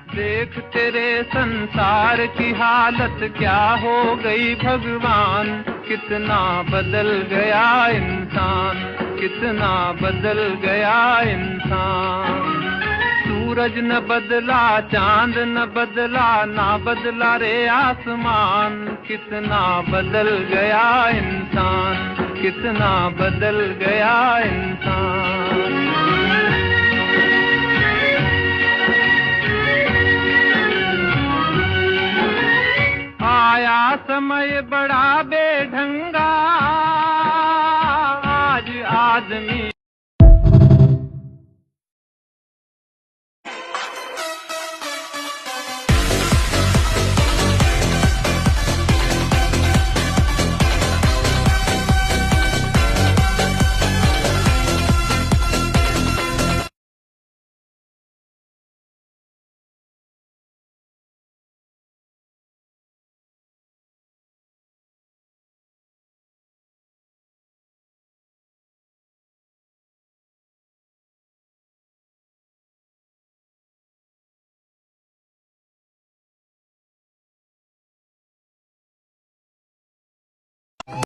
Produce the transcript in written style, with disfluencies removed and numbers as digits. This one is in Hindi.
देख तेरे संसार की हालत क्या हो गई भगवान, कितना बदल गया इंसान, कितना बदल गया इंसान। सूरज न बदला, चांद न बदला, ना बदला रे आसमान, कितना बदल गया इंसान, कितना बदल गया इंसान। आया समय बड़ा बेढंगा,